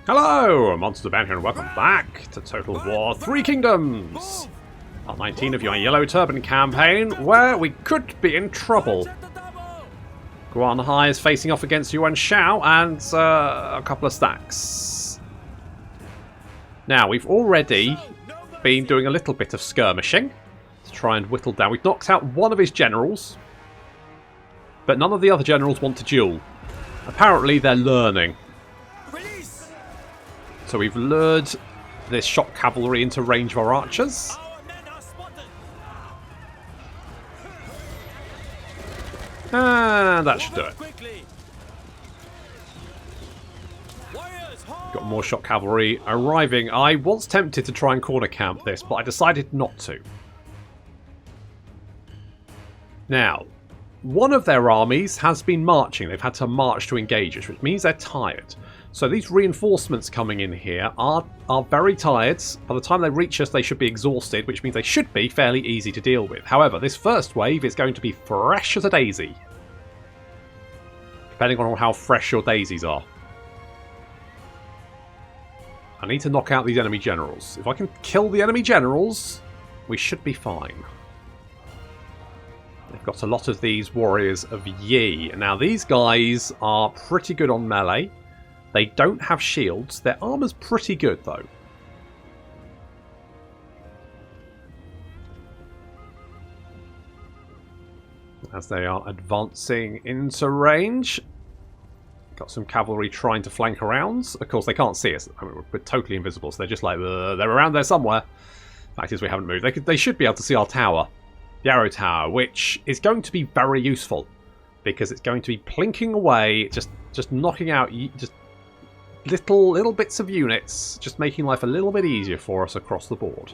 Hello, Monster Band here, and welcome back to Total War 3 Kingdoms! Part 19 of your Yellow Turban campaign, where we could be in trouble. Guan Hai is facing off against Huang Shao and a couple of stacks. Now, we've already been doing a little bit of skirmishing to try and whittle down. We've knocked out one of his generals, but none of the other generals want to duel. Apparently, they're learning. So we've lured this shock cavalry into range of our archers. And that should do it. Got more shock cavalry arriving. I was tempted to try and corner camp this, but I decided not to. Now, one of their armies has been marching. They've had to march to engage us, which means they're tired. So these reinforcements coming in here are very tired. By the time they reach us, they should be exhausted, which means they should be fairly easy to deal with. However, this first wave is going to be fresh as a daisy. Depending on how fresh your daisies are. I need to knock out these enemy generals. If I can kill the enemy generals, we should be fine. They've got a lot of these warriors of Yi. Now, these guys are pretty good on melee. They don't have shields. Their armor's pretty good, though. As they are advancing into range. Got some cavalry trying to flank around. Of course, they can't see us. I mean, we're totally invisible, so they're just like, they're around there somewhere. Fact is, we haven't moved. They should be able to see our tower. The arrow tower, which is going to be very useful. Because it's going to be plinking away, just knocking out just little bits of units, just making life a little bit easier for us across the board.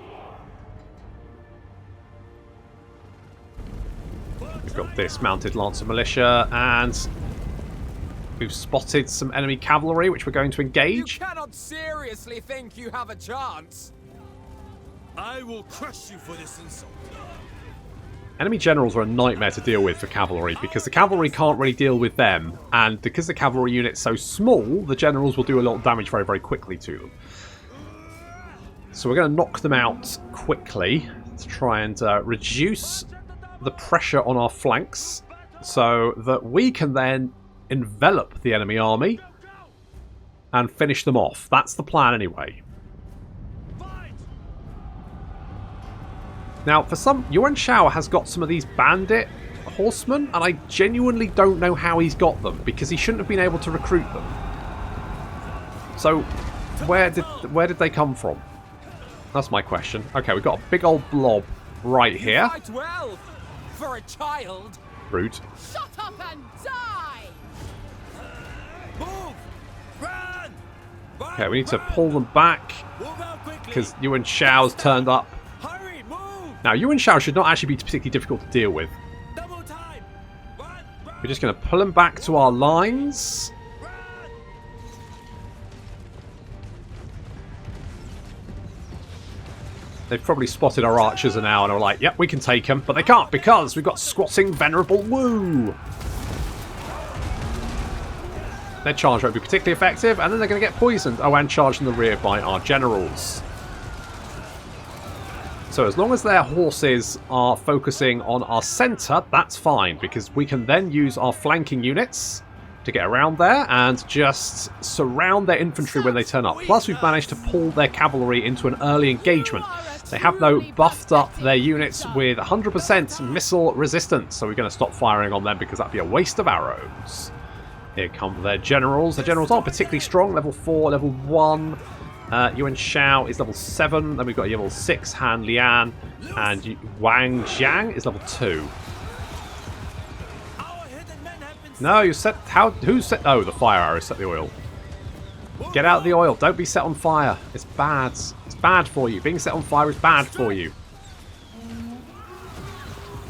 We've got this mounted Lancer militia, and we've spotted some enemy cavalry, which we're going to engage. You cannot seriously think you have a chance. I will crush you for this insult. Enemy generals are a nightmare to deal with for cavalry, because the cavalry can't really deal with them, and because the cavalry unit's so small, the generals will do a lot of damage very, very quickly to them. So we're going to knock them out quickly to try and reduce the pressure on our flanks, so that we can then envelop the enemy army and finish them off. That's the plan anyway. Now, for some, Huang Shao has got some of these bandit horsemen, and I genuinely don't know how he's got them, because he shouldn't have been able to recruit them. So, where did they come from? That's my question. Okay, we've got a big old blob right here. Quite well for a child. Rude. Shut up and die! Move! Run! Okay, we need to pull them back, because Huang Shao's turned up. Now, Huang Shao should not actually be particularly difficult to deal with. We're just going to pull him back to our lines. They've probably spotted our archers now and are like, yep, we can take him. But they can't, because we've got squatting Venerable Wu. Their charge won't be particularly effective, and then they're going to get poisoned. Oh, and charged in the rear by our generals. So as long as their horses are focusing on our centre, that's fine, because we can then use our flanking units to get around there and just surround their infantry when they turn up. Plus, we've managed to pull their cavalry into an early engagement. They have, though, buffed up their units with 100% missile resistance, so we're going to stop firing on them because that'd be a waste of arrows. Here come their generals. The generals aren't particularly strong, level 4, level 1. Huang Shao is level 7, then we've got level 6 Han Lian, and Wang Jiang is level 2. No, you set... Who set... Oh, the fire arrow set the oil. Get out of the oil. Don't be set on fire. It's bad. It's bad for you. Being set on fire is bad for you.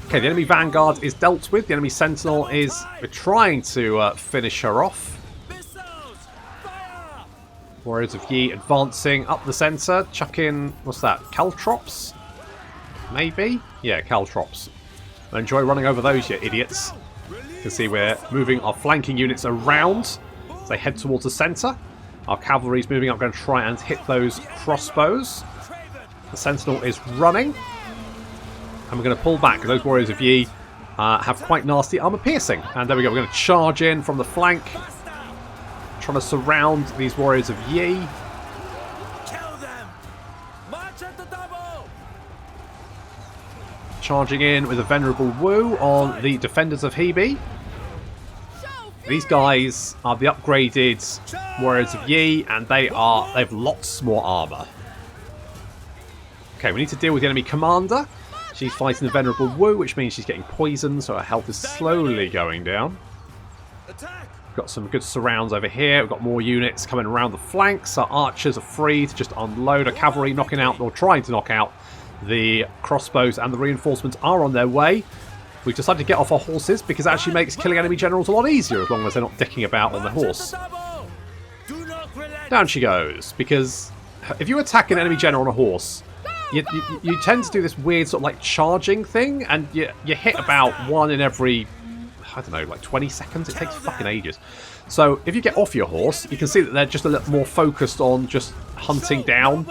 Okay, the enemy vanguard is dealt with. The enemy sentinel is... We're trying to finish her off. Warriors of Yi advancing up the centre, chucking, what's that, caltrops? Maybe? Yeah, caltrops. I enjoy running over those, you idiots. You can see we're moving our flanking units around. As they head towards the centre. Our cavalry's moving up, going to try and hit those crossbows. The sentinel is running. And we're going to pull back. Those warriors of Yi have quite nasty armour piercing. And there we go. We're going to charge in from the flank. Trying to surround these warriors of Yi. Kill them. March at the double. Charging in with a Venerable Wu on the defenders of Hebe. These guys are the upgraded warriors of Yi, and they've lots more armour. Okay, we need to deal with the enemy commander. She's fighting the Venerable Wu, which means she's getting poisoned, so her health is slowly going down. Got some good surrounds over here. We've got more units coming around the flanks. Our archers are free to just unload. Our cavalry knocking out, or trying to knock out, the crossbows, and the reinforcements are on their way. We've decided to get off our horses because it actually makes killing enemy generals a lot easier as long as they're not dicking about on their horse. Down she goes, because if you attack an enemy general on a horse, you tend to do this weird sort of like charging thing, and you hit about one in every, I don't know, like 20 seconds. It takes fucking ages. So if you get off your horse, you can see that they're just a little more focused on just hunting down.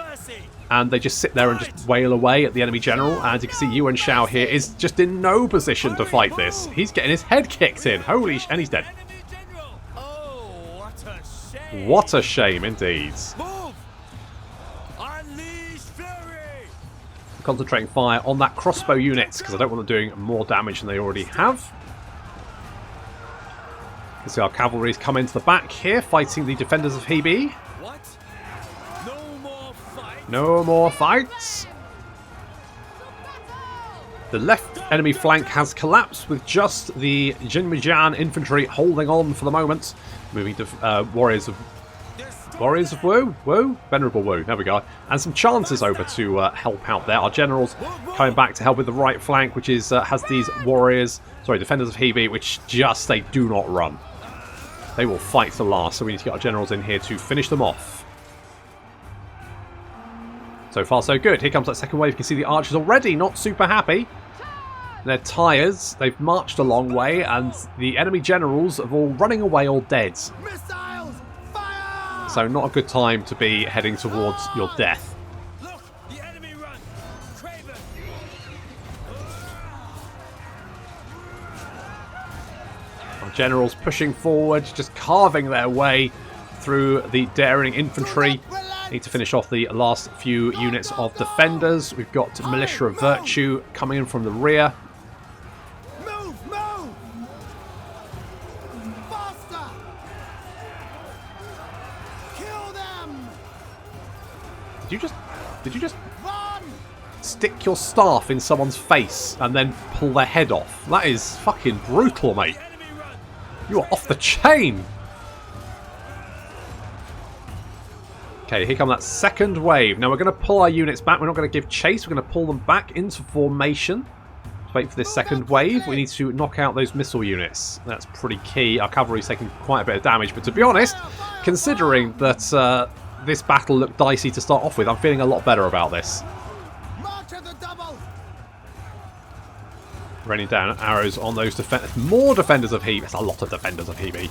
And they just sit there and just wail away at the enemy general. And you can see Huang Shao here is just in no position to fight this. He's getting his head kicked in. Holy and he's dead. What a shame indeed. Concentrating fire on that crossbow unit because I don't want them doing more damage than they already have. You can see our cavalry's come into the back here, fighting the defenders of Hebe. No more fights. The left enemy flank has collapsed with just the Jinmijan infantry holding on for the moment. Moving to Warriors of Wu? Venerable Wu, there we go. And some Chancers over to help out there. Our generals coming back to help with the right flank, which is has these defenders of Hebe, which just, they do not run. They will fight to last, so we need to get our generals in here to finish them off. So far, so good. Here comes that second wave. You can see the archers already not super happy. They're tired. They've marched a long way, and the enemy generals are all running away or dead. Missiles, fire! So not a good time to be heading towards your death. Look, the enemy run. Craven. Our generals pushing forward, just carving their way through the daring infantry. Need to finish off the last few units of defenders. We've got Militia of Virtue coming in from the rear. Move! Faster! Kill them! Did you just Run! stick your staff in someone's face and then pull their head off? That is fucking brutal, mate. Enemy run! You are off the chain. Okay, here comes that second wave. Now we're going to pull our units back. We're not going to give chase. We're going to pull them back into formation. Let's wait for this second wave. We need to knock out those missile units. That's pretty key. Our cavalry's taking quite a bit of damage. But to be honest, considering that this battle looked dicey to start off with, I'm feeling a lot better about this. March at the double! Raining down arrows on those defenders. More defenders of Hebe. That's a lot of defenders of Hebe.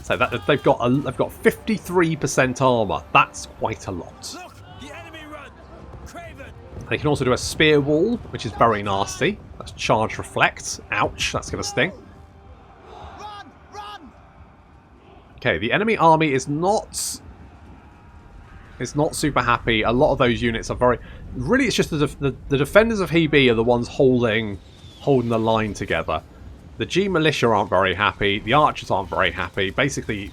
So that, they've got 53% armour. That's quite a lot. Look, the enemy run! Craven! They can also do a spear wall, which is very nasty. That's charge reflect. Ouch, that's going to sting. Run! Okay, the enemy army is not super happy. A lot of those units are very... Really, it's just the defenders of Hebe are the ones holding the line together. The G militia aren't very happy. The archers aren't very happy. Basically,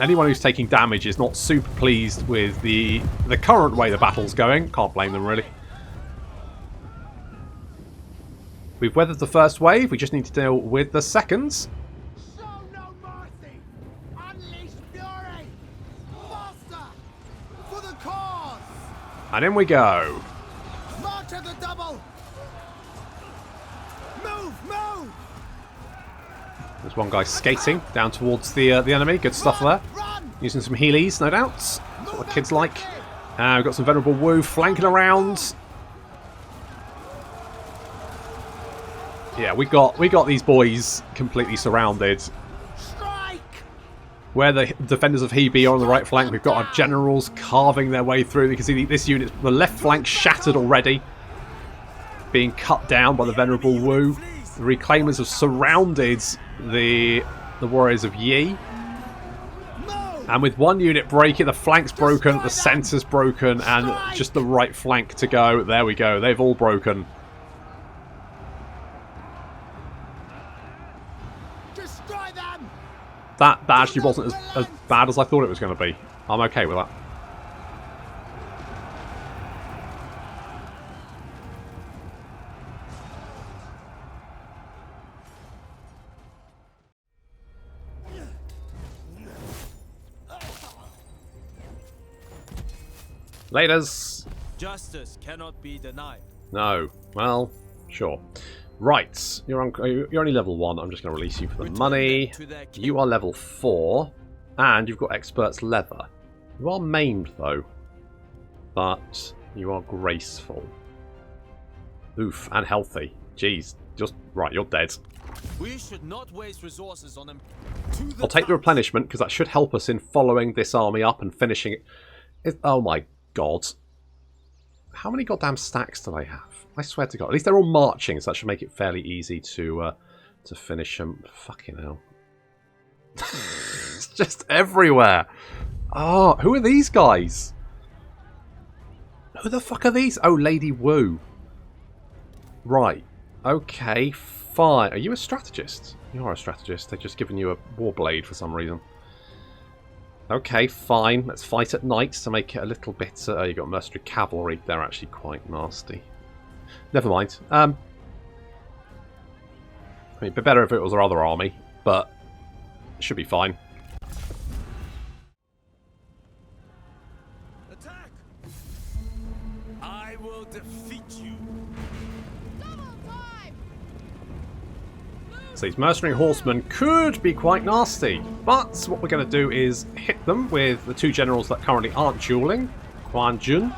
anyone who's taking damage is not super pleased with the current way the battle's going. Can't blame them, really. We've weathered the first wave. We just need to deal with the seconds. Show no mercy! Unleash fury! Faster! For the cause! And in we go. March at the double! Move! There's one guy skating down towards the enemy. Good stuff there. Using some healies, no doubt. That's what the kids like. We've got some Venerable Wu flanking around. Yeah, we got these boys completely surrounded. where the defenders of Hebe are on the right flank. We've got our generals carving their way through. You can see this unit, the left flank shattered already, being cut down by the Venerable Wu. The Reclaimers have surrounded the warriors of Yi. And with one unit breaking, the flank's broken, the centre's broken, and just the right flank to go. There we go. They've all broken. Destroy them! That actually wasn't as bad as I thought it was going to be. I'm okay with that. Laters. Justice cannot be denied. No. Well, sure. Right. You're only level 1. I'm just going to release you for the money. You are level 4. And you've got Expert's Leather. You are maimed, though. But you are graceful. Oof. And healthy. Jeez. Just... Right, you're dead. We should not waste resources on them. I'll take the replenishment, because that should help us in following this army up and finishing it. Oh my god. How many goddamn stacks do they have? I swear to god. At least they're all marching, so that should make it fairly easy to finish them. Fucking hell. It's just everywhere. Oh, who are these guys? Who the fuck are these? Oh, Lady Wu. Right. Okay, fine. Are you a strategist? You are a strategist. They've just given you a warblade for some reason. Okay, fine. Let's fight at night to make it a little bit... you've got mercenary cavalry. They're actually quite nasty. Never mind. I mean, it'd be better if it was our other army, but it should be fine. Attack! I will defeat you. So these mercenary horsemen could be quite nasty, but what we're going to do is hit them with the two generals that currently aren't dueling. Quan Jun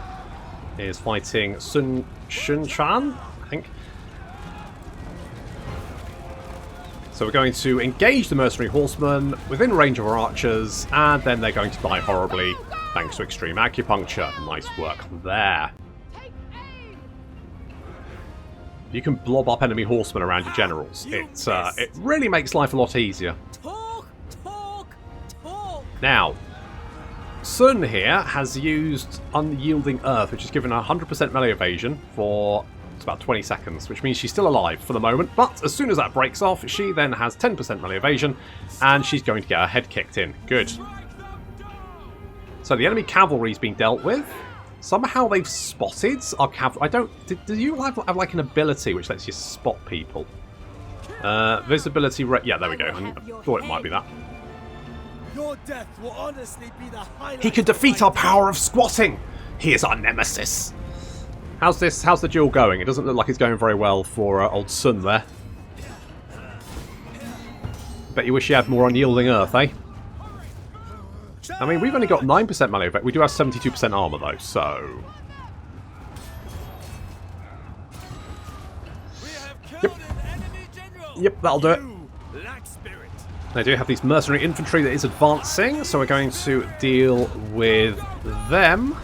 is fighting Sun Shunchan, I think. So we're going to engage the mercenary horsemen within range of our archers, and then they're going to die horribly thanks to extreme acupuncture. Nice work there. You can blob up enemy horsemen around your generals. It really makes life a lot easier. Talk, talk, talk. Now, Sun here has used Unyielding Earth, which has given her 100% melee evasion for about 20 seconds, which means she's still alive for the moment. But as soon as that breaks off, she then has 10% melee evasion, and she's going to get her head kicked in. Good. So the enemy cavalry's been dealt with. Somehow they've spotted our cavalry. I don't... Do you have like an ability which lets you spot people? Visibility... Yeah, there we go. I thought it might be that. Your death will honestly be the highlight. He can defeat our power of squatting! He is our nemesis! How's the duel going? It doesn't look like it's going very well for old Sun there. Bet you wish you had more Unyielding Earth, eh? I mean, we've only got 9% melee effect. We do have 72% armor, though, so... Yep, that'll do it. They do have these mercenary infantry that is advancing, so we're going to deal with them.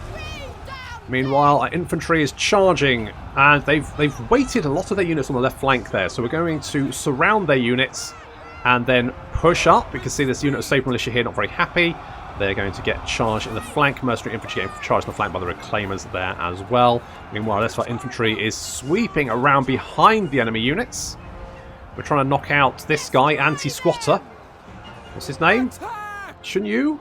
Meanwhile, our infantry is charging, and they've weighted a lot of their units on the left flank there, so we're going to surround their units and then push up. You can see this unit of Sabre Militia here not very happy. They're going to get charged in the flank. Mercenary infantry getting charged in the flank by the Reclaimers there as well. Meanwhile, the rest of our infantry is sweeping around behind the enemy units. We're trying to knock out this guy, Anti-Squatter. What's his name? Junyu,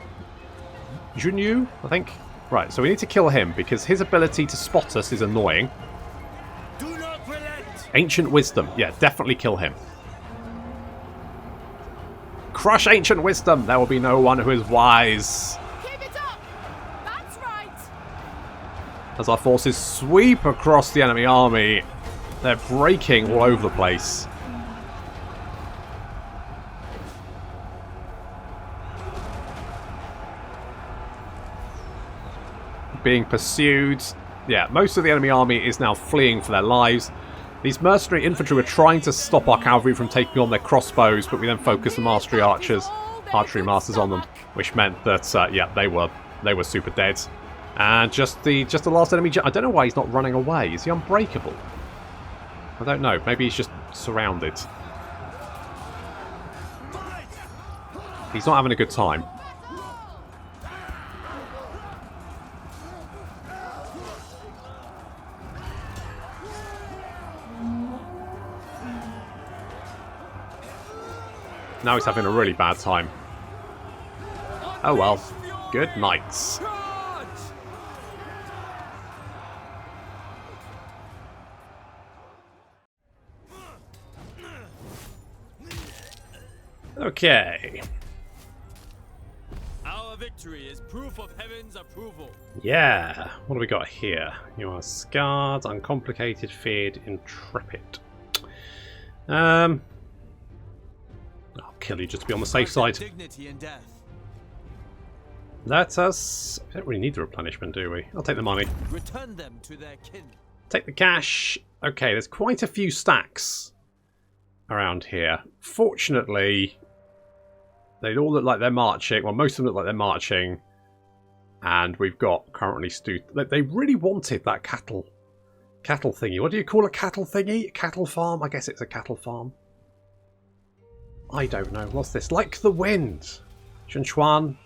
I think. Right, so we need to kill him because his ability to spot us is annoying. Do not relent. Ancient Wisdom. Yeah, definitely kill him. Crush Ancient Wisdom. There will be no one who is wise. Keep it up. That's right. As our forces sweep across the enemy army, they're breaking all over the place. Being pursued. Yeah, most of the enemy army is now fleeing for their lives. These mercenary infantry were trying to stop our cavalry from taking on their crossbows, but we then focused the mastery archers archery masters on them, which meant that yeah, they were super dead. And just the last enemy. I don't know why he's not running away. Is he unbreakable? I don't know. Maybe he's just surrounded. He's not having a good time. Now he's having a really bad time. Oh well. Good night. Okay. Our victory is proof of heaven's approval. Yeah. What do we got here? You are scarred, uncomplicated, feared, intrepid. I'll kill you just to be on the safe side. Dignity and death. Let us... We don't really need the replenishment, do we? I'll take the money. Return them to their kin. Take the cash. Okay, there's quite a few stacks around here. Fortunately, they all look like they're marching. Well, most of them look like they're marching. And we've got currently they really wanted that cattle thingy. What do you call a cattle thingy? A cattle farm? I guess it's a cattle farm. I don't know. What's this? Like the wind. Chunchuan.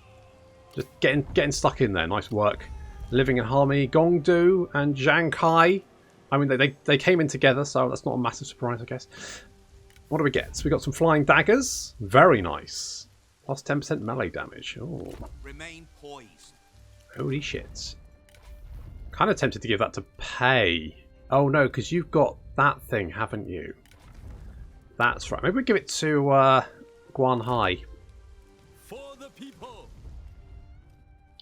Just getting stuck in there. Nice work. Living in harmony. Gongdu and Zhang Kai. I mean, they came in together, so that's not a massive surprise, I guess. What do we get? So we got some flying daggers. Very nice. Plus 10% melee damage. Oh. Remain poised. Holy shit. Kind of tempted to give that to Pei. Oh no, because you've got that thing, haven't you? That's right. Maybe we give it to Guan Hai. For the people.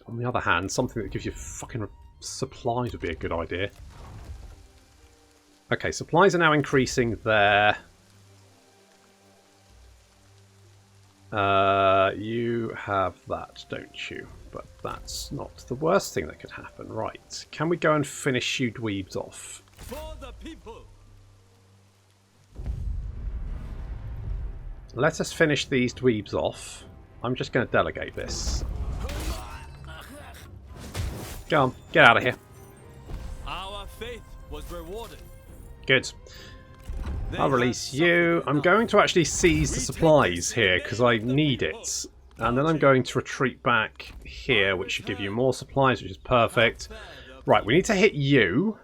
On the other hand, something that gives you fucking supplies would be a good idea. Okay, supplies are now increasing there. You have that, don't you? But that's not the worst thing that could happen. Right. Can we go and finish you dweebs off? For the people. Let us finish these dweebs off. I'm just going to delegate this. Go on, get out of here. Our faith was rewarded. Good. I'll release you. I'm going to actually seize the supplies here because I need it. And then I'm going to retreat back here, which should give you more supplies, which is perfect. Right, we need to hit you.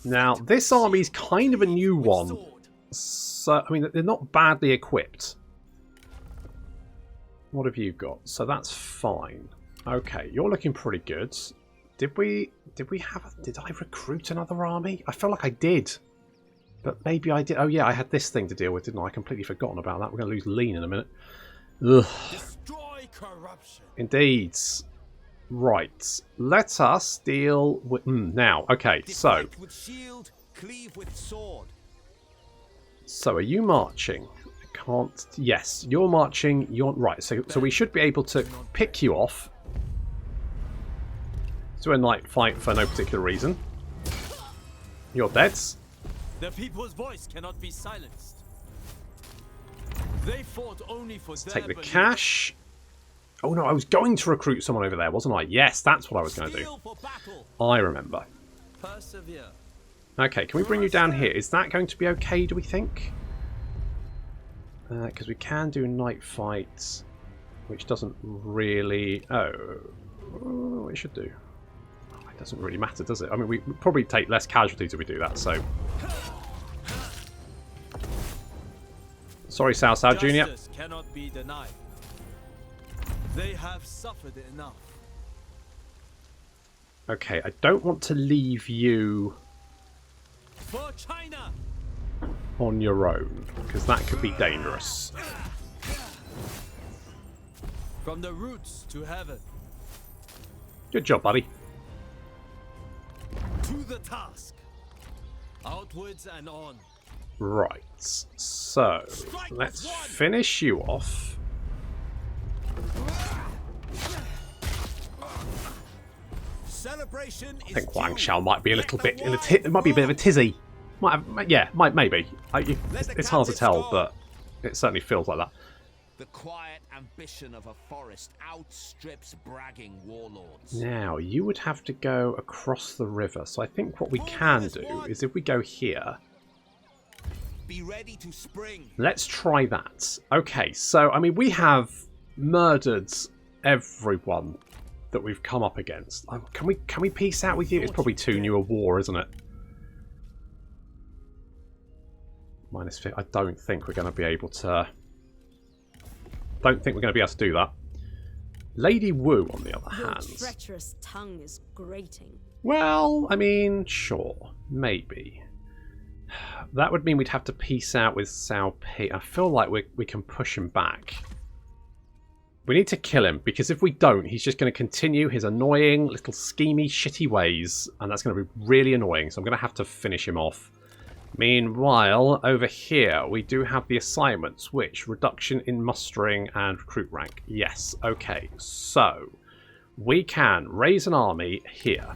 Now, this army's kind of a new one. So, I mean, they're not badly equipped. What have you got? So that's fine. Okay, you're looking pretty good. Did I recruit another army? I feel like I did. But maybe I did. Oh yeah, I had this thing to deal with, didn't I? I completely forgotten about that. We're going to lose lean in a minute. Ugh. Destroy corruption. Indeed. Right. Let us deal with... now, okay, so... With shield, cleave with sword. So, are you marching? I can't... Yes, you're marching. You're... Right, so we should be able to pick you off. Do a night fight for no particular reason. You're dead. The people's voice cannot be silenced. They fought only for their Take the belief. cash. Oh no, I was going to recruit someone over there, wasn't I? Yes, that's what I was going to do. Steel for battle. I remember. Persevere. Okay, can we bring you down here? Is that going to be okay, do we think? Because we can do night fights, which doesn't really... Oh, it should do. It doesn't really matter, does it? I mean, we probably take less casualties if we do that, so... Sorry, Sao Jr. Justice cannot be denied. They have suffered enough. Okay, I don't want to leave you For China. on your own, because that could be dangerous. From the roots to heaven. Good job, buddy. To the task. Outwards and on. Right, so let's finish you off. Celebration I think Huang Shao might be a little bit in a it might be a bit of a tizzy. Maybe. It's hard to tell, but it certainly feels like that. The quiet ambition of a forest outstrips bragging warlords. Now, you would have to go across the river. So I think what we can do is if we go here... Be ready to spring. Let's try that. Okay, so, I mean, we have murdered everyone that we've come up against. Can we peace out with you? It's probably too new a war, isn't it? -5. I don't think we're going to be able to... Don't think we're going to be able to do that. Lady Wu, on the other hand... Your treacherous tongue is grating. Well, I mean, sure. Maybe. That would mean we'd have to peace out with Cao Pi. I feel like we can push him back. We need to kill him, because if we don't, he's just going to continue his annoying, little schemy, shitty ways, and that's going to be really annoying, so I'm going to have to finish him off. Meanwhile, over here, we do have the assignments, which, reduction in mustering and recruit rank. Yes, okay, so, we can raise an army here.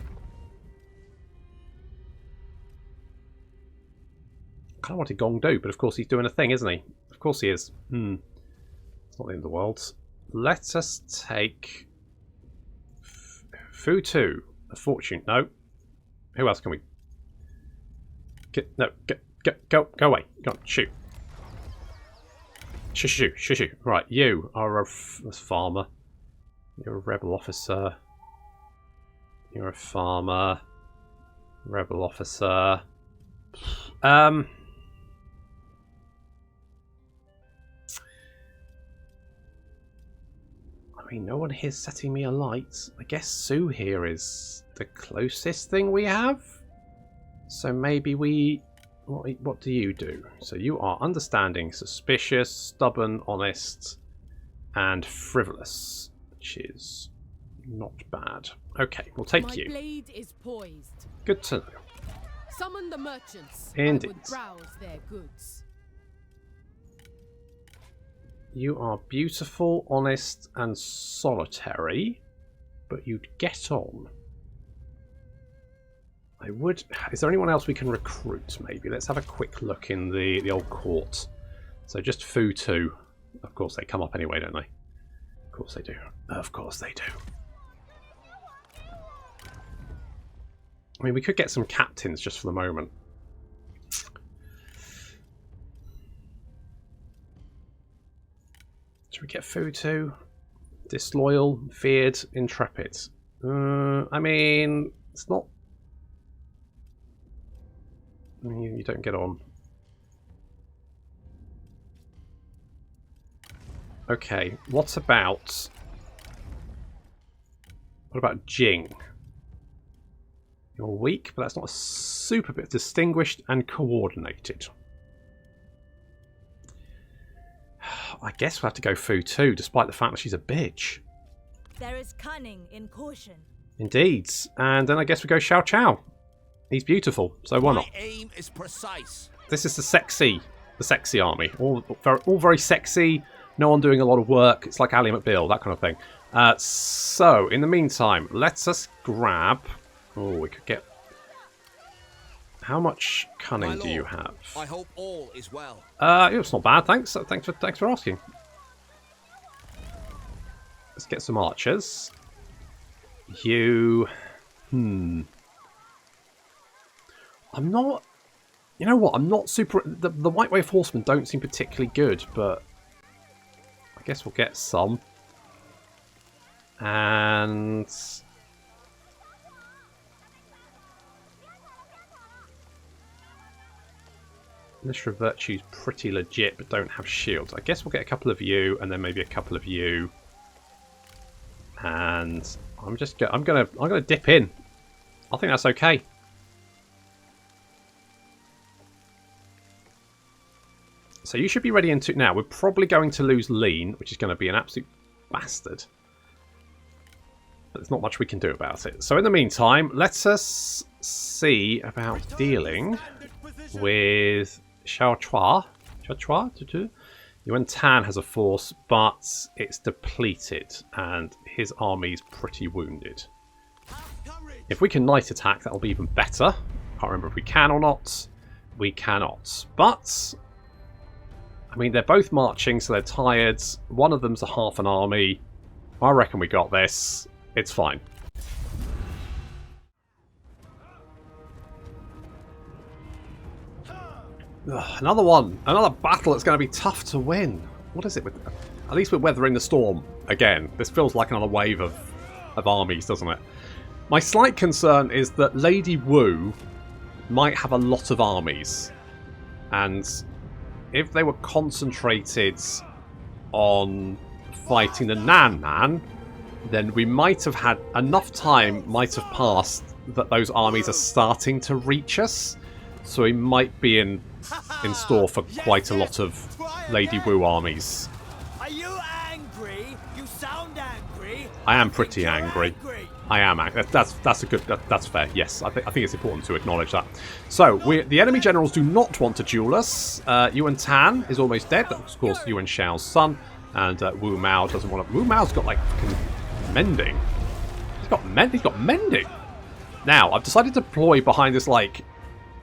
I kind of wanted Gong Do, but of course he's doing a thing, isn't he? Of course he is. It's not the end of the world. Let us take Fu 2, a fortune. No. Who else can we? Go away. Go on, shoot. Shoo. Right, you are a farmer. You're a rebel officer. You're a farmer. Rebel officer. I mean, no one here's setting me alight. I guess Sue here is the closest thing we have. So maybe we... What do you do? So you are understanding, suspicious, stubborn, honest, and frivolous, which is not bad. Okay, we'll take you. My blade is poised. Good to know. Summon the merchants. Indeed. I would browse their goods. You are beautiful, honest, and solitary, but you'd get on. I would... Is there anyone else we can recruit, maybe? Let's have a quick look in the old court. So just Fu 2. Of course, they come up anyway, don't they? Of course they do. Of course they do. I mean, we could get some captains just for the moment. Should we get Fu 2? Disloyal, feared, intrepid. I mean, it's not... You don't get on. Okay, what about Jing? You're weak, but that's not a super bit. Distinguished and coordinated. I guess we'll have to go Fu 2, despite the fact that she's a bitch. There is cunning in caution. Indeed. And then I guess we go Xiao Chao. He's beautiful, so why not? My aim is precise. This is the sexy army. All very sexy. No one doing a lot of work. It's like Ally McBeal, that kind of thing. So, in the meantime, let us grab... Oh, we could get... How much cunning do you have? I hope all is well. It's not bad, thanks. Thanks for asking. Let's get some archers. You... I'm not... You know what? I'm not super... The White Wave Horsemen don't seem particularly good, but... I guess we'll get some. And... Minister of Virtue's pretty legit, but don't have shields. I guess we'll get a couple of you, and then maybe a couple of you. And I'm gonna dip in. I think that's okay. So you should be ready into now. We're probably going to lose Lean, which is going to be an absolute bastard. But there's not much we can do about it. So in the meantime, let us see about dealing with Xiao Chua. Yuan Tan has a force, but it's depleted, and his army's pretty wounded. If we can night attack, that'll be even better. Can't remember if we can or not. We cannot. But I mean, they're both marching, so they're tired. One of them's a half an army. I reckon we got this. It's fine. Ugh, another one. Another battle that's going to be tough to win. What is it with... At least we're weathering the storm again. This feels like another wave of armies, doesn't it? My slight concern is that Lady Wu might have a lot of armies. And if they were concentrated on fighting the Nanman, then we might have had enough time, might have passed, that those armies are starting to reach us. So we might be in store for quite a lot of Lady Wu armies. Are you angry? You sound angry. I am pretty angry. I am angry. That's a good. That's fair. Yes, I think it's important to acknowledge that. So the enemy generals do not want to duel us. Yuan Tan is almost dead. That's of course Yuan Shao's son, and Wu Mao doesn't want to. Wu Mao's got like mending. He's got mending. Now I've decided to deploy behind this like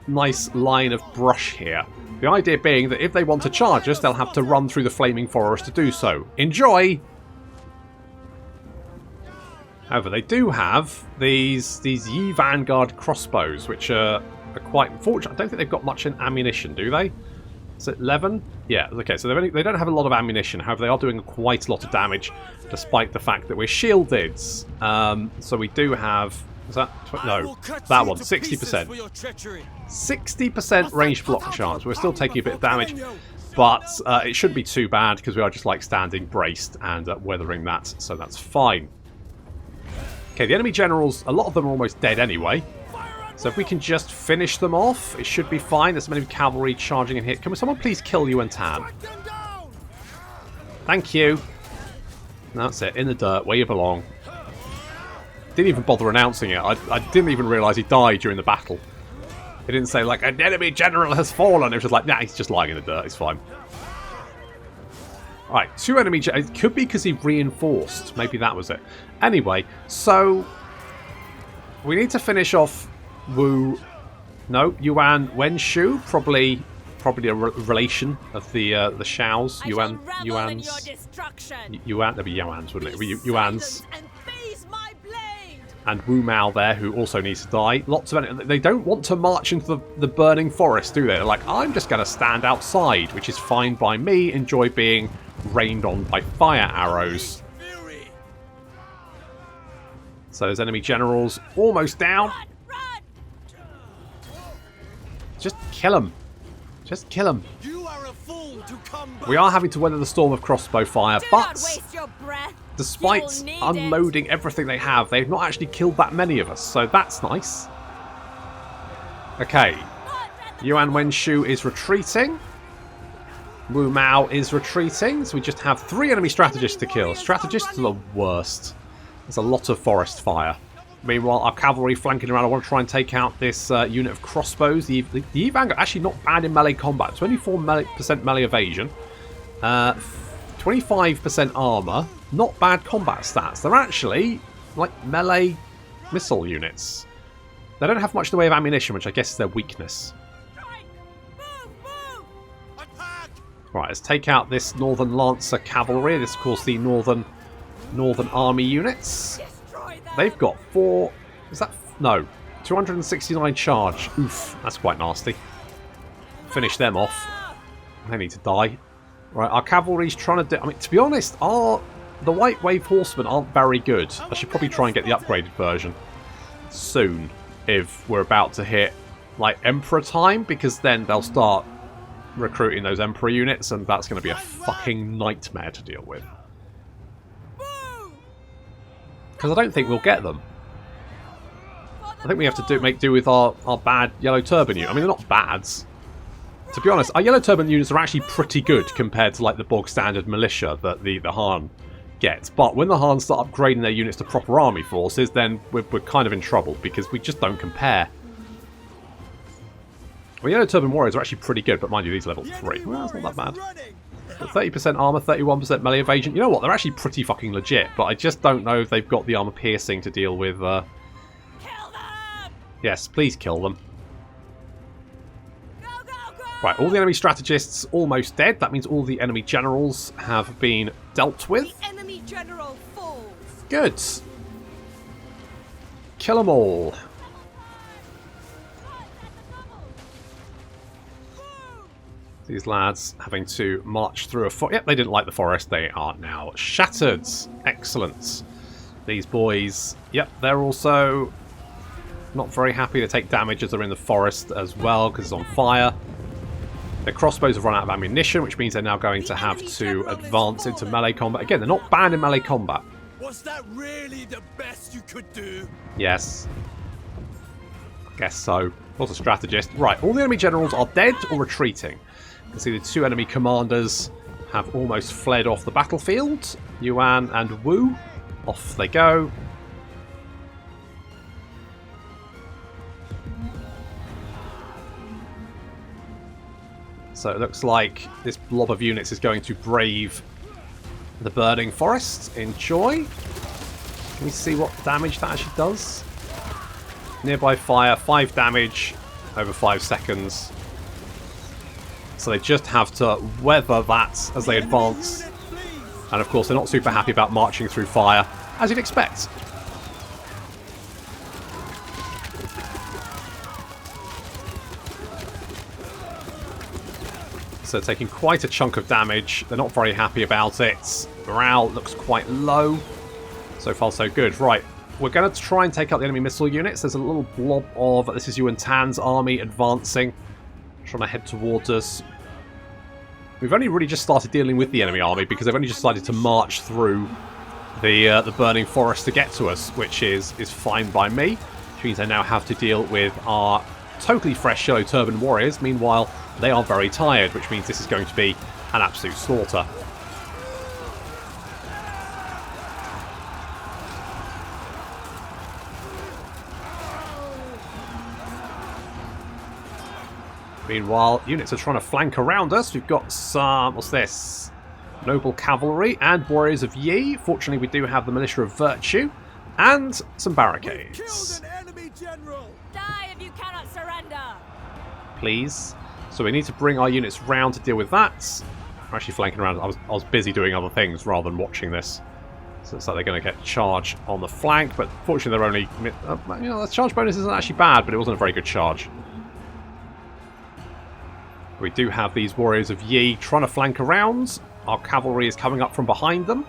nice line of brush here. The idea being that if they want to charge us, they'll have to run through the flaming forest to do so. Enjoy! However, they do have these Yi Vanguard crossbows, which are quite unfortunate. I don't think they've got much in ammunition, do they? Is it 11? Yeah, okay, so they don't have a lot of ammunition. However, they are doing quite a lot of damage, despite the fact that we're shielded. So we do have... Is that... No, that one, 60%. 60% range block chance. We're still taking a bit of damage, but it shouldn't be too bad because we are just like standing braced and weathering that, so that's fine. Okay, the enemy generals, a lot of them are almost dead anyway. So if we can just finish them off, it should be fine. There's many cavalry charging in here. Can someone please kill Yuan Tan? Thank you. That's it, in the dirt, where you belong. Didn't even bother announcing it. I didn't even realise he died during the battle. It didn't say, like, an enemy general has fallen. It was just like, nah, he's just lying in the dirt. It's fine. Alright, 2 enemy generals. It could be because he reinforced. Maybe that was it. Anyway, so... we need to finish off Wu... No, Yuan Wenshu. Probably a relation of the Shaos. Yuan's... Yuan... There'd be Yuan's, wouldn't it? Yuan's... And Wu Mao there, who also needs to die. Lots of... They don't want to march into the burning forest, do they? They're like, I'm just going to stand outside, which is fine by me. Enjoy being rained on by fire arrows. So those enemy generals almost down. Just kill them. Just kill them. We are having to weather the storm of crossbow fire, but... despite unloading everything they have, they've not actually killed that many of us, so that's nice. Okay. Yuan Wenshu is retreating. Wu Mao is retreating, so we just have 3 enemy strategists to kill. Strategists are the worst. There's a lot of forest fire. Meanwhile, our cavalry flanking around. I want to try and take out this unit of crossbows. The Vanguard actually not bad in melee combat. 24% melee evasion. 25% armor. Not bad combat stats. They're actually like melee missile units. They don't have much in the way of ammunition, which I guess is their weakness. Right, let's take out this Northern Lancer cavalry. This is, of course, the Northern Army units. They've got 4... Is that... No. 269 charge. Oof. That's quite nasty. Finish them off. They need to die. Right, our cavalry's trying to do... I mean, to be honest, the White Wave Horsemen aren't very good. I should probably try and get the upgraded version soon if we're about to hit, like, Emperor time, because then they'll start recruiting those Emperor units, and that's going to be a fucking nightmare to deal with. Because I don't think we'll get them. I think we have to make do with our bad Yellow Turban unit. I mean, they're not bads. To be honest, our Yellow Turban units are actually pretty good compared to like the bog standard militia that the Han gets. But when the Han start upgrading their units to proper army forces, then we're kind of in trouble because we just don't compare. Well, Yellow Turban Warriors are actually pretty good, but mind you, these are level 3. Well, that's not that bad. But 30% armor, 31% melee evasion. You know what? They're actually pretty fucking legit, but I just don't know if they've got the armor piercing to deal with... Kill them! Yes, please kill them. Go, go, go! Right, all the enemy strategists almost dead. That means all the enemy generals have been dealt with. The enemy general falls. Good. Kill them all. These lads having to march through a forest. Yep, they didn't like the forest. They are now shattered. Excellent. These boys, yep, they're also not very happy to take damage as they're in the forest as well because it's on fire. Their crossbows have run out of ammunition, which means they're now going to have to advance into melee combat. Again, they're not banned in melee combat. Was that really the best you could do? Yes. I guess so. Not a strategist. Right, all the enemy generals are dead or retreating. You can see the two enemy commanders have almost fled off the battlefield. Yuan and Wu. Off they go. So it looks like this blob of units is going to brave the burning forest. Enjoy. Can we see what damage that actually does? Nearby fire, 5 damage over 5 seconds. So they just have to weather that as they advance. And of course they're not super happy about marching through fire, as you'd expect. So taking quite a chunk of damage. They're not very happy about it. Morale looks quite low. So far so good. Right, we're going to try and take out the enemy missile units. There's a little blob of, this is Yuan Tan's army advancing. Trying to head towards us. We've only really just started dealing with the enemy army because they've only just decided to march through the burning forest to get to us, which is fine by me. Which means I now have to deal with our totally fresh yellow turban warriors. Meanwhile, they are very tired, which means this is going to be an absolute slaughter. Meanwhile, units are trying to flank around us. We've got some, what's this? Noble Cavalry and Warriors of Yi. Fortunately, we do have the Militia of Virtue and some barricades. Killed an enemy general. Die if you cannot surrender. Please. So we need to bring our units round to deal with that. We're actually flanking around. I was busy doing other things rather than watching this. So it's like they're going to get charge on the flank, but fortunately they're only... the charge bonus isn't actually bad, but it wasn't a very good charge. We do have these Warriors of Yi trying to flank around. Our cavalry is coming up from behind them.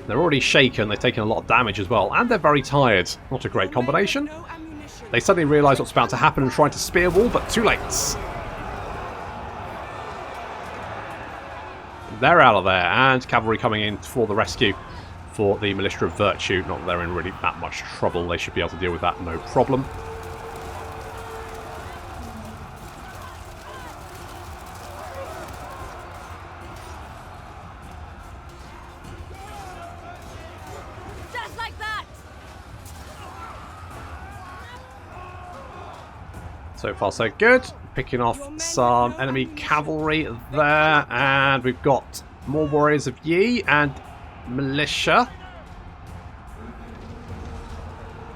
They're already shaken. They've taken a lot of damage as well. And they're very tired. Not a great combination. They suddenly realise what's about to happen and try to spear wall, but too late. They're out of there. And cavalry coming in for the rescue for the Militia of Virtue. Not that they're in really that much trouble. They should be able to deal with that, no problem. So far so good. Picking off some enemy cavalry there. And we've got more Warriors of Yi and Militia.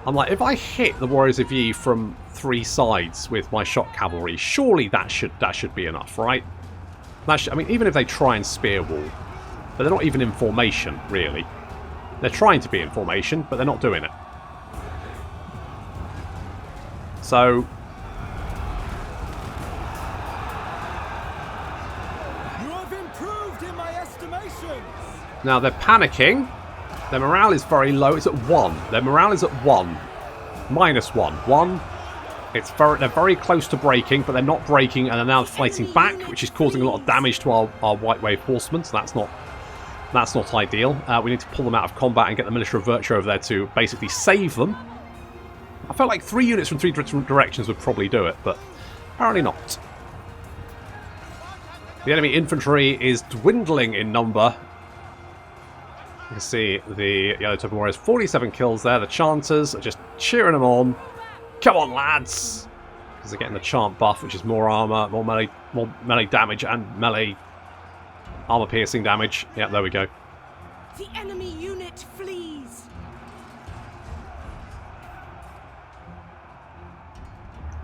I'm like, if I hit the Warriors of Yi from 3 sides with my shot cavalry, surely that should be enough, right? I mean, even if they try and spear wall, but they're not even in formation, really. They're trying to be in formation, but they're not doing it. So... now they're panicking. Their morale is very low. It's at 1. Their morale is at 1. -1. 1. They're very close to breaking, but they're not breaking, and they're now fighting back, which is causing a lot of damage to our White Wave horsemen. So that's not ideal. We need to pull them out of combat and get the Militia of Virtue over there to basically save them. I felt like 3 units from 3 different directions would probably do it, but apparently not. The enemy infantry is dwindling in number. You can see the Yellow Turban Warriors, 47 kills there. The Chanters are just cheering them on. Come on, lads! Because they're getting the Chant buff, which is more armor, more melee damage, and melee armor piercing damage. Yeah, there we go. The enemy unit flees.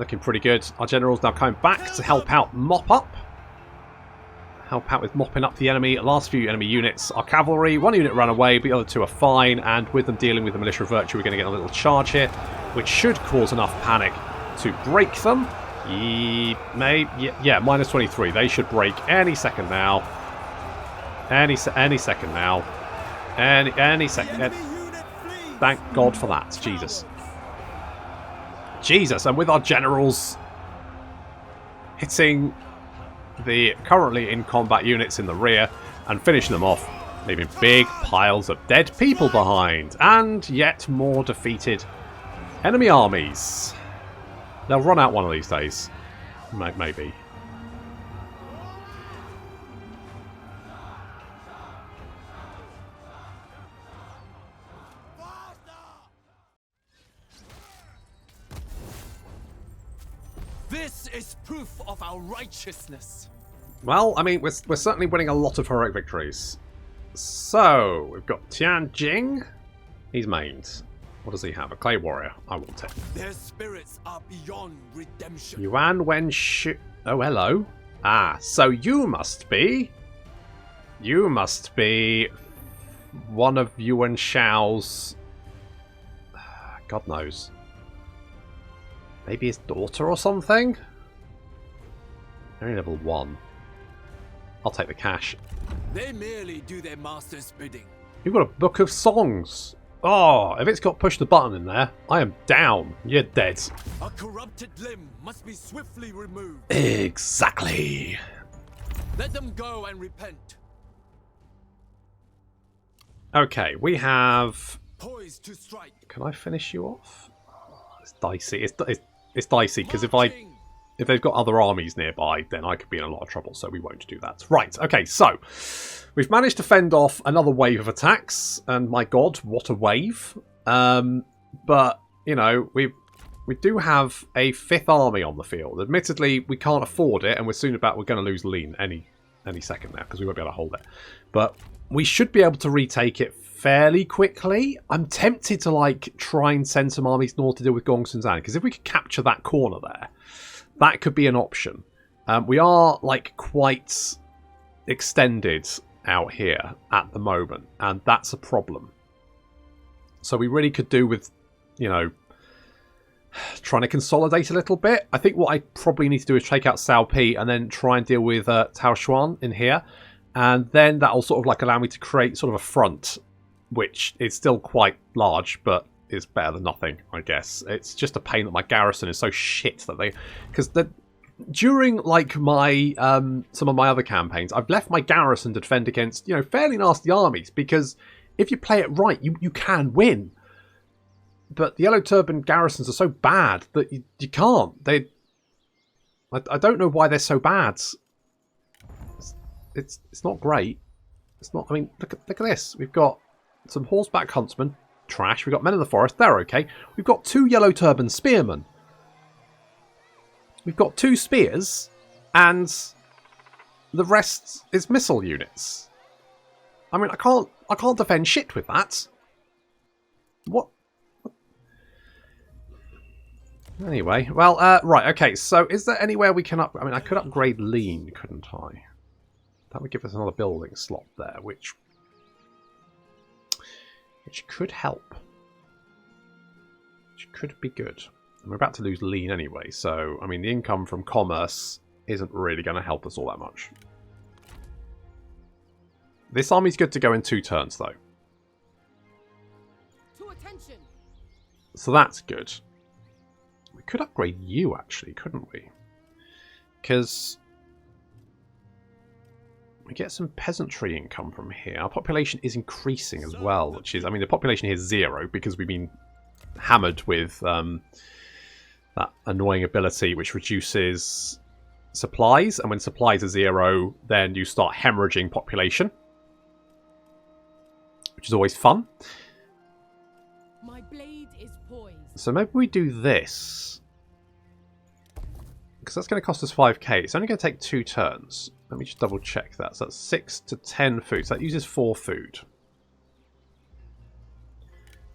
Looking pretty good. Our general's now coming back to help out mop up. Help out with mopping up the enemy. Last few enemy units. Our cavalry, 1 unit ran away, but the other 2 are fine. And with them dealing with the militia of virtue, we're going to get a little charge here, which should cause enough panic to break them. Yeah, minus 23. They should break any second now. Any second now. Any second. Thank God for that. Jesus. Jesus, and with our generals hitting the currently in combat units in the rear and finishing them off, leaving big piles of dead people behind, and yet more defeated enemy armies. They'll run out one of these days. Maybe. This is proof of our righteousness. Well, I mean, we're certainly winning a lot of heroic victories. So, we've got Tianjing. He's mained. What does he have? A clay warrior. I want it. Their spirits are beyond redemption. Yuan Wenshu. Oh, hello. Ah, so you must be one of Yuan Shao's. God knows. Maybe his daughter or something? Only level 1. I'll take the cash. They merely do their master's bidding. You've got a book of songs. Oh, if it's got push the button in there, I am down. You're dead. A corrupted limb must be swiftly removed. Exactly. Let them go and repent. Okay, we have... Poised to strike. Can I finish you off? Oh, it's dicey. It's dicey, because if they've got other armies nearby, then I could be in a lot of trouble, so we won't do that. Right, okay, so we've managed to fend off another wave of attacks, and my god, what a wave. But, you know, we do have a 5th army on the field. Admittedly, we can't afford it, and we're going to lose lean any second now, because we won't be able to hold it. But we should be able to retake it fairly quickly. I'm tempted to, like, try and send some armies north to deal with Gongsunzan, because if we could capture that corner there, that could be an option. We are, like, quite extended out here at the moment, and that's a problem. So we really could do with, you know, trying to consolidate a little bit. I think what I probably need to do is take out Sao Pi and then try and deal with Tao Xuan in here, and then that'll sort of like allow me to create sort of a front, which is still quite large, but is better than nothing, I guess. It's just a pain that my garrison is so shit that they... Because during, like, my some of my other campaigns, I've left my garrison to defend against, you know, fairly nasty armies, because if you play it right, you can win. But the Yellow Turban garrisons are so bad that you can't. I don't know why they're so bad. It's not great. It's not... I mean, look at this. We've got some horseback huntsmen. Trash. We've got men of the forest. They're okay. We've got 2 Yellow Turban spearmen. We've got 2 spears, and the rest is missile units. I mean, I can't defend shit with that. What? Anyway, well, right, okay. So, is there anywhere we can up? I mean, I could upgrade lean, couldn't I? That would give us another building slot there, which could help. Which could be good. And we're about to lose lean anyway, so, I mean, the income from commerce isn't really going to help us all that much. This army's good to go in 2 turns, though. To attention. So that's good. We could upgrade you, actually, couldn't we? Because we get some peasantry income from here. Our population is increasing as well, which is... I mean, the population here is 0 because we've been hammered with that annoying ability which reduces supplies. And when supplies are 0, then you start hemorrhaging population, which is always fun. My blade is poised. So maybe we do this, because that's going to cost us 5k. It's only going to take 2 turns. Let me just double check that. So that's 6 to 10 food. So that uses 4 food.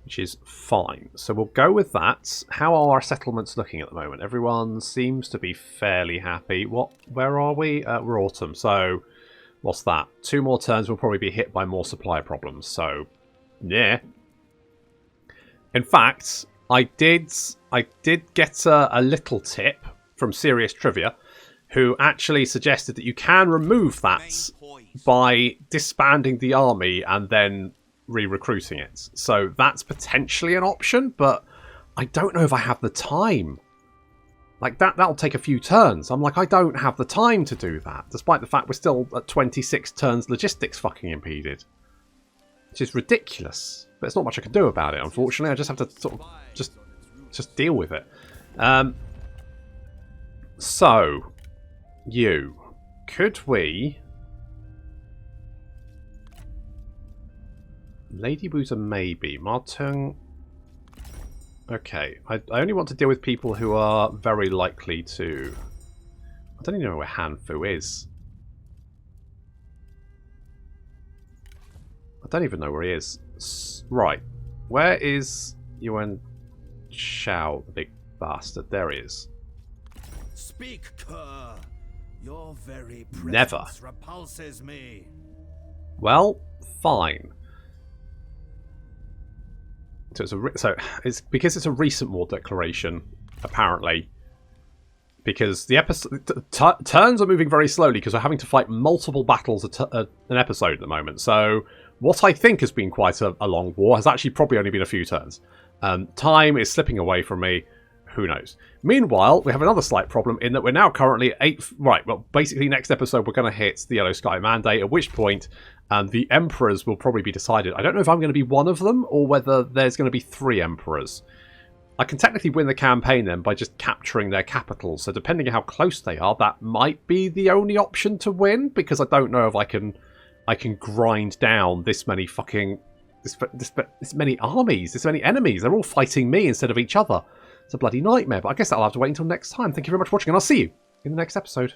which is fine. So we'll go with that. How are our settlements looking at the moment? Everyone seems to be fairly happy. Where are we? We're autumn. So what's that? 2 more turns, we'll probably be hit by more supply problems. So yeah. In fact, I did get a little tip from Serious Trivia, who actually suggested that you can remove that by disbanding the army and then re-recruiting it. So that's potentially an option, but I don't know if I have the time. Like, that'll take a few turns. I'm like, I don't have the time to do that, despite the fact we're still at 26 turns logistics fucking impeded. Which is ridiculous. But there's not much I can do about it, unfortunately. I just have to sort of just deal with it. So, could we... Lady Wu's maybe. Martung... Okay, I only want to deal with people who are very likely to... I don't even know where Han Fu is. I don't even know where he is. Right, where is Yuan Shao, the big bastard? There he is. Speak, Kerr. Your very presence Never. repulses me. Well, fine. So it's because it's a recent war declaration, apparently. Because the episode turns are moving very slowly because we're having to fight multiple battles an episode at the moment. So what I think has been quite a long war has actually probably only been a few turns. Time is slipping away from me. Who knows? Meanwhile, we have another slight problem in that we're now currently at 8... Right, well, basically next episode we're going to hit the Yellow Sky Mandate, at which point the Emperors will probably be decided. I don't know if I'm going to be one of them or whether there's going to be 3 Emperors. I can technically win the campaign then by just capturing their capitals, so depending on how close they are, that might be the only option to win, because I don't know if I can grind down this many fucking... this many armies, this many enemies. They're all fighting me instead of each other. It's a bloody nightmare, but I guess I'll have to wait until next time. Thank you very much for watching, and I'll see you in the next episode.